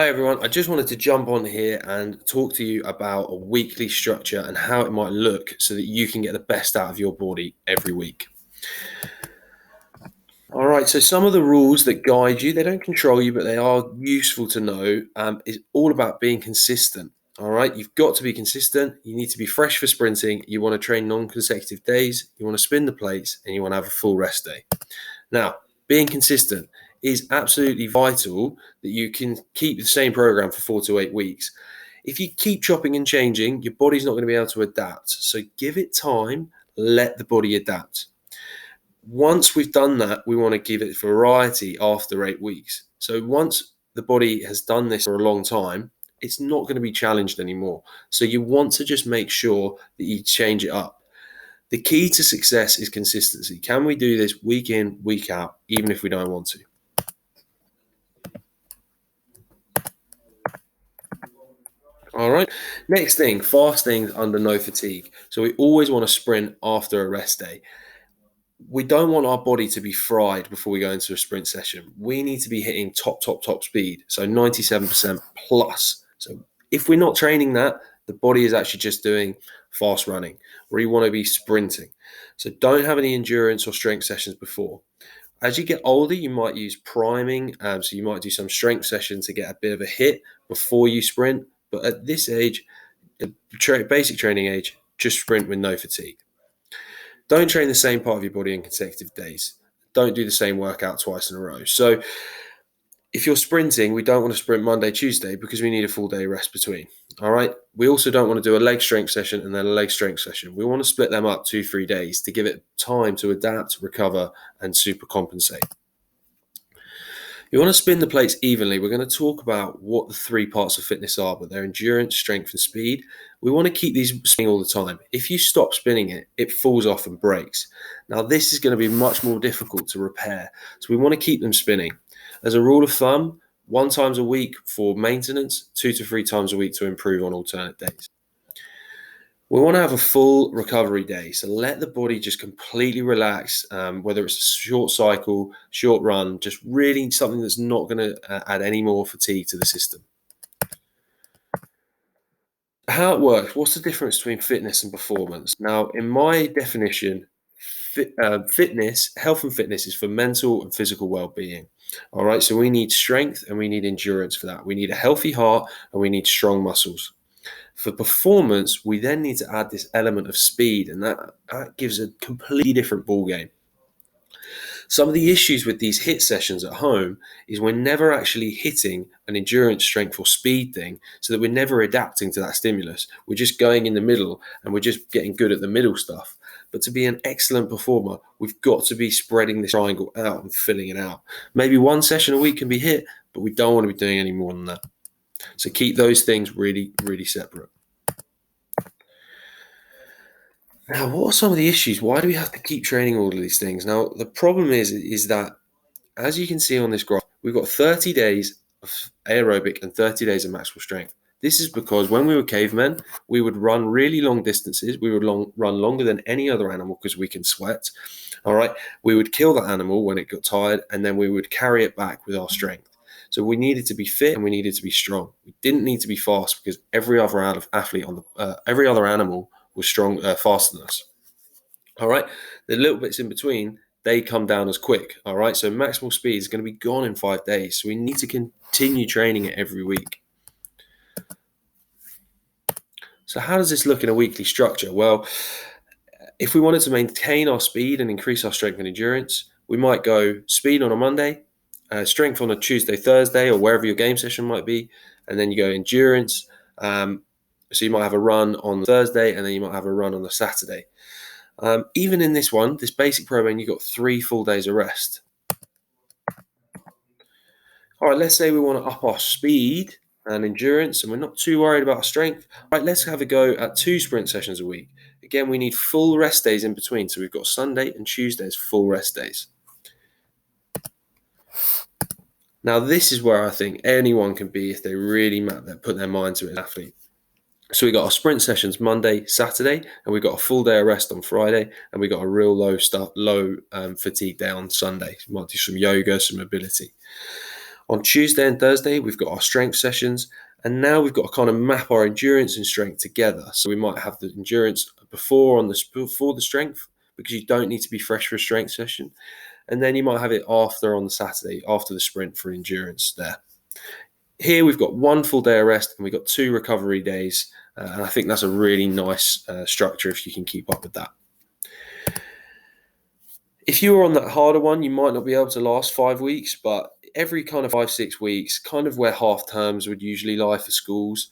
Hi everyone, I just wanted to jump on here and talk to you about a weekly structure and how it might look so that you can get the best out of your body every week. All right, so some of the rules that guide you, they don't control you, but they are useful to know, is all about being consistent. All right, you've got to be consistent. You need to be fresh for sprinting. You want to train non-consecutive days. You want to spin the plates and you want to have a full rest day. Now, being consistent is absolutely vital that you can keep the same program for 4 to 8 weeks. If you keep chopping and changing, your body's not going to be able to adapt. So give it time, let the body adapt. Once we've done that, we want to give it variety after 8 weeks. So once the body has done this for a long time, it's not going to be challenged anymore. So you want to just make sure that you change it up. The key to success is consistency. Can we do this week in, week out, even if we don't want to? All right. Next thing, fasting under no fatigue. So we always want to sprint after a rest day. We don't want our body to be fried before we go into a sprint session. We need to be hitting top speed. So 97% plus. So if we're not training that, the body is actually just doing fast running, where you want to be sprinting. So don't have any endurance or strength sessions before. As you get older, you might use priming. So you might do some strength sessions to get a bit of a hit before you sprint. But at this age, basic training age, just sprint with no fatigue. Don't train the same part of your body in consecutive days. Don't do the same workout twice in a row. So if you're sprinting, we don't want to sprint Monday, Tuesday because we need a full day rest between. All right. We also don't want to do a leg strength session and then a leg strength session. We want to split them up 2-3 days to give it time to adapt, recover, and super compensate. You want to spin the plates evenly. We're going to talk about what the three parts of fitness are, but they're endurance, strength, and speed. We want to keep these spinning all the time. If you stop spinning it, it falls off and breaks. Now, this is going to be much more difficult to repair. So we want to keep them spinning. As a rule of thumb, 1 time a week for maintenance, 2 to 3 times a week to improve on alternate days. We want to have a full recovery day. So let the body just completely relax, whether it's a short cycle, short run, just really something that's not going to add any more fatigue to the system. How it works, what's the difference between fitness and performance? Now, in my definition, fitness, health and fitness is for mental and physical well-being. All right, so we need strength and we need endurance for that. We need a healthy heart and we need strong muscles. For performance, we then need to add this element of speed, and that gives a completely different ballgame. Some of the issues with these hit sessions at home is we're never actually hitting an endurance, strength, or speed thing, so that we're never adapting to that stimulus. We're just going in the middle and we're just getting good at the middle stuff. But to be an excellent performer, we've got to be spreading this triangle out and filling it out. Maybe 1 session a week can be hit, but we don't want to be doing any more than that. So keep those things really, really separate. Now, what are some of the issues? Why do we have to keep training all of these things? Now, the problem is that, as you can see on this graph, we've got 30 days of aerobic and 30 days of maximal strength. This is because when we were cavemen, we would run really long distances. We would run longer than any other animal because we can sweat. All right. We would kill that animal when it got tired, and then we would carry it back with our strength. So we needed to be fit and we needed to be strong. We didn't need to be fast because every other athlete every other animal was faster than us. All right. The little bits in between, they come down as quick. All right. So maximal speed is going to be gone in 5 days. So we need to continue training it every week. So how does this look in a weekly structure? Well, if we wanted to maintain our speed and increase our strength and endurance, we might go speed on a Monday, strength on a Tuesday, Thursday, or wherever your game session might be. And then you go endurance. So you might have a run on Thursday, and then you might have a run on the Saturday. Even in this basic program, you've got 3 full days of rest. All right, let's say we want to up our speed and endurance, and we're not too worried about our strength. All right, let's have a go at 2 sprint sessions a week. Again, we need full rest days in between. So we've got Sunday and Tuesday as full rest days. Now, this is where I think anyone can be if they really put their mind to it as an athlete. So we got our sprint sessions Monday, Saturday, and we got a full day of rest on Friday, and we got a real low fatigue day on Sunday. You might do some yoga, some mobility. On Tuesday and Thursday, we've got our strength sessions. And now we've got to kind of map our endurance and strength together. So we might have the endurance before the strength, because you don't need to be fresh for a strength session. And then you might have it after on the Saturday, after the sprint for endurance there. Here we've got one full day of rest and we've got 2 recovery days. And I think that's a really nice structure if you can keep up with that. If you were on that harder one, you might not be able to last 5 weeks, but every kind of 5-6 weeks, kind of where half terms would usually lie for schools,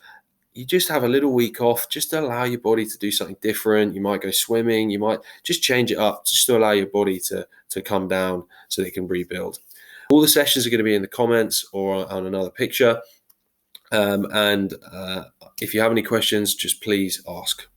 you just have a little week off just to allow your body to do something different. You might go swimming, you might just change it up just to allow your body to come down so they can rebuild. All the sessions are going to be in the comments or on another picture. And if you have any questions, just please ask.